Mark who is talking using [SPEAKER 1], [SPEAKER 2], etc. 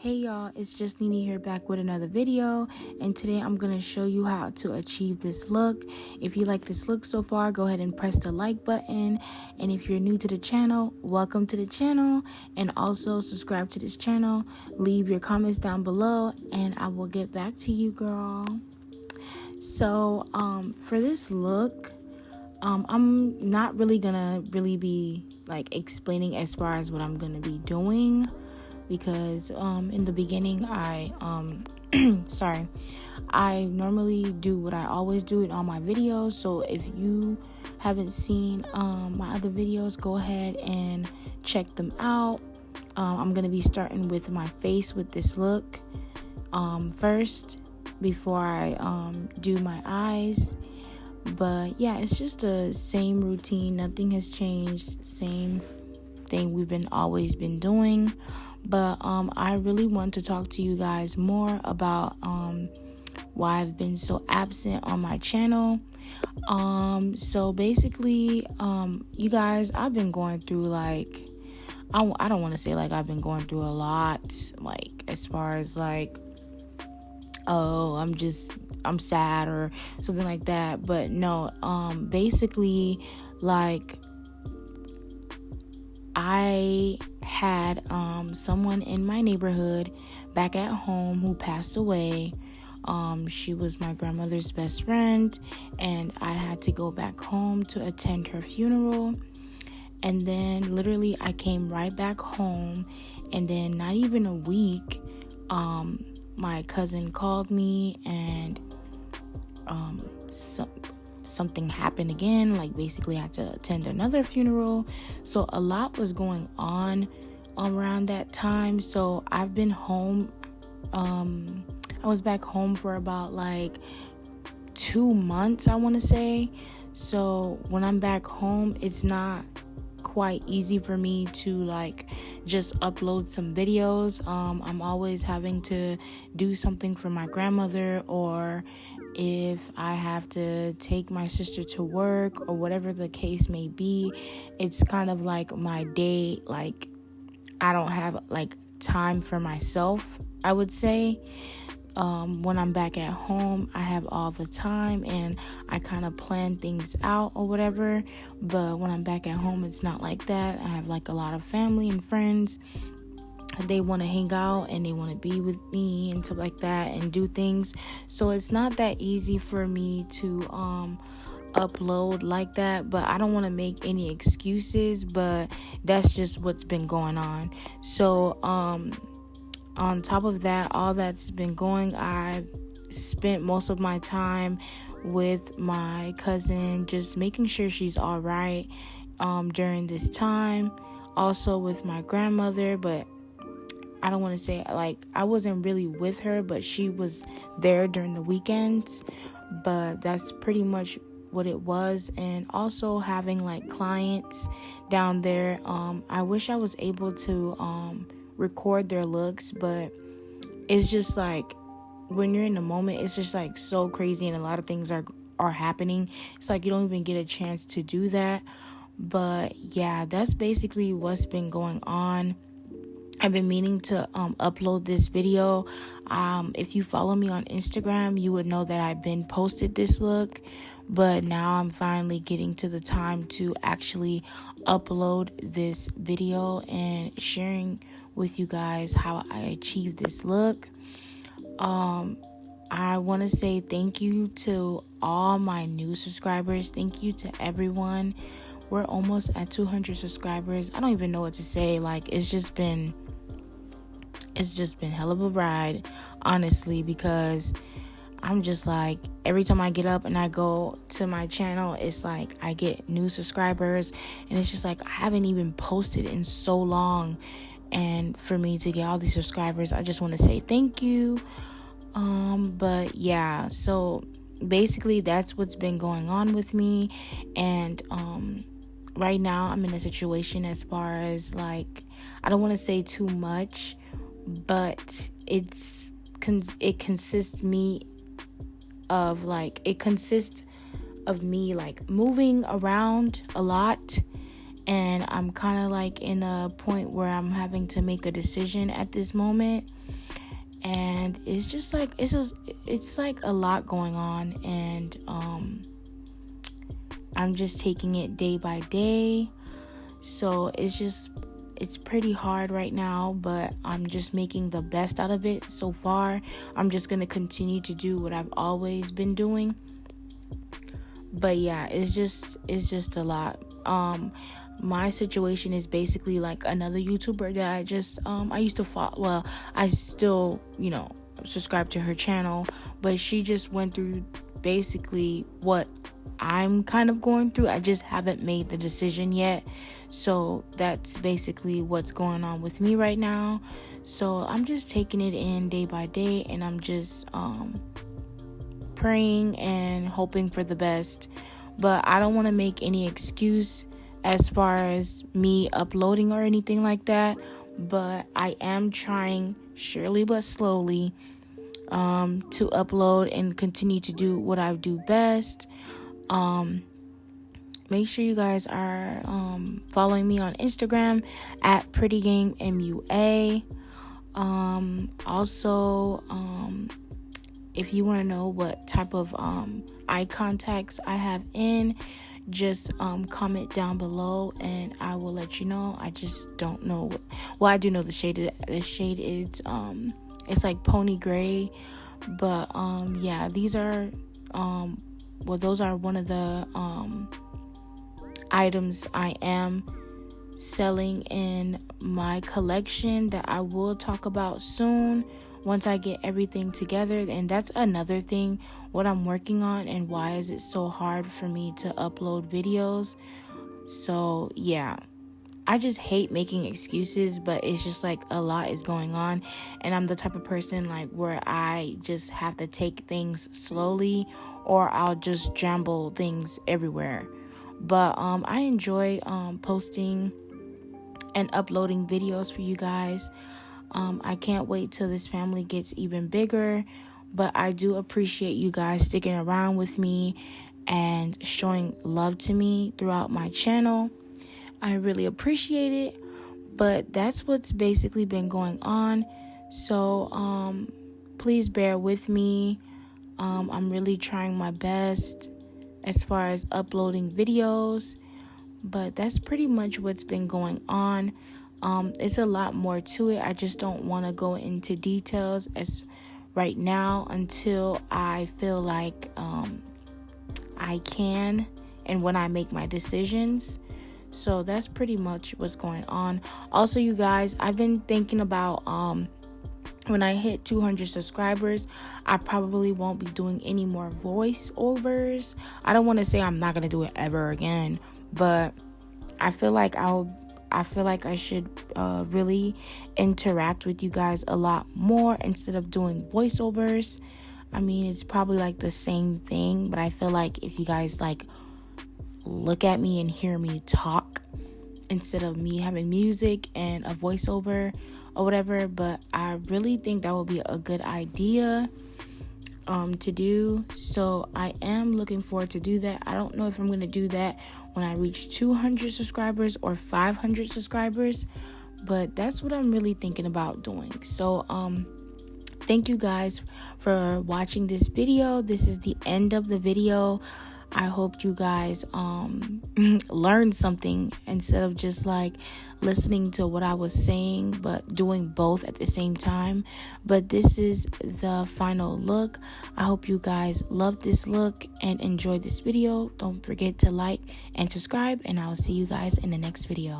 [SPEAKER 1] Hey y'all, it's just Nene here back with another video, and today I'm going to show you how to achieve this look. If you like this look so far, go ahead and press the like button, and if you're new to the channel, welcome to the channel, and also subscribe to this channel. Leave your comments down below and I will get back to you, girl. So for this look, I'm not really gonna be like explaining as far as what I'm gonna be doing, because in the beginning I I normally do what I always do in all my videos. So if you haven't seen my other videos, go ahead and check them out. I'm gonna be starting with my face with this look first before I do my eyes. But yeah, it's just the same routine, nothing has changed, same thing we've always been doing. But I really want to talk to you guys more about why I've been so absent on my channel. So basically, you guys, I've been going through like, I don't want to say like I've been going through a lot, like as far as like, oh, I'm sad or something like that. But no, basically, like, I had someone in my neighborhood back at home who passed away. She was my grandmother's best friend, and I had to go back home to attend her funeral. And then literally I came right back home, and then not even a week, my cousin called me, and something happened again. Like, basically I had to attend another funeral. So a lot was going on around that time. So I've been home. I was back home for about like 2 months, I want to say. So when I'm back home, it's not quite easy for me to like just upload some videos. I'm always having to do something for my grandmother, or if I have to take my sister to work, or whatever the case may be. It's kind of like my day, like I don't have like time for myself, I would say. When I'm back at home, I have all the time and I kind of plan things out or whatever. But when I'm back at home, it's not like that. I have like a lot of family and friends. They want to hang out and they want to be with me and stuff like that and do things. So it's not that easy for me to upload like that. But I don't want to make any excuses, but that's just what's been going on. So on top of that, all that's been going, I spent most of my time with my cousin, just making sure she's all right during this time. Also with my grandmother, but I don't want to say like I wasn't really with her, but she was there during the weekends. But that's pretty much what it was. And also having like clients down there. I wish I was able to record their looks, but it's just like when you're in the moment, it's just like so crazy and a lot of things are happening. It's like you don't even get a chance to do that. But yeah, that's basically what's been going on. I've been meaning to upload this video. If you follow me on Instagram, you would know that I've been posted this look, but now I'm finally getting to the time to actually upload this video and sharing with you guys how I achieved this look. I want to say thank you to all my new subscribers. Thank you to everyone. We're almost at 200 subscribers. I don't even know what to say. Like, it's just been hell of a ride, honestly, because I'm just like, every time I get up and I go to my channel, it's like I get new subscribers, and it's just like I haven't even posted in so long. And for me to get all these subscribers, I just want to say thank you. But yeah, so basically that's what's been going on with me. And right now I'm in a situation as far as like, I don't want to say too much, but it consists of me like moving around a lot. and I'm kind of like in a point where I'm having to make a decision at this moment. And it's just like it's like a lot going on, and I'm just taking it day by day. So it's pretty hard right now, but I'm just making the best out of it so far. I'm just going to continue to do what I've always been doing. But yeah, it's just a lot. My situation is basically like another YouTuber that I used to follow. Well, I still, subscribe to her channel, but she just went through basically what I'm kind of going through. I just haven't made the decision yet. So that's basically what's going on with me right now. So I'm just taking it in day by day, and I'm just praying and hoping for the best. But I don't want to make any excuse as far as me uploading or anything like that. But I am trying, surely but slowly, to upload and continue to do what I do best. Make sure you guys are following me on Instagram at prettygamemua. Also, if you want to know what type of eye contacts I have in, just comment down below and I will let you know. I just don't know. Well, I do know the shade. The shade is it's like pony gray, but yeah, these are those are one of the items I am selling in my collection that I will talk about soon once I get everything together. And that's another thing, what I'm working on and why is it so hard for me to upload videos. So yeah, I just hate making excuses, but it's just like a lot is going on, and I'm the type of person like where I just have to take things slowly, or I'll just jumble things everywhere. But I enjoy posting and uploading videos for you guys. I can't wait till this family gets even bigger, but I do appreciate you guys sticking around with me and showing love to me throughout my channel. I really appreciate it, but that's what's basically been going on. So please bear with me. I'm really trying my best as far as uploading videos, but that's pretty much what's been going on. It's a lot more to it. I just don't want to go into details as right now until I feel like I can and when I make my decisions. So that's pretty much what's going on. Also, you guys, I've been thinking about when I hit 200 subscribers, I probably won't be doing any more voiceovers. I don't want to say I'm not going to do it ever again, but I feel like I should really interact with you guys a lot more instead of doing voiceovers. I mean, it's probably like the same thing, but I feel like if you guys like look at me and hear me talk instead of me having music and a voiceover or whatever, but I really think that would be a good idea to do. So I am looking forward to do that. I don't know if I'm going to do that when I reach 200 subscribers or 500 subscribers, but that's what I'm really thinking about doing. So thank you guys for watching this video. This is the end of the video. I hope you guys learned something instead of just like listening to what I was saying, but doing both at the same time. But this is the final look. I hope you guys love this look and enjoyed this video. Don't forget to like and subscribe, and I'll see you guys in the next video.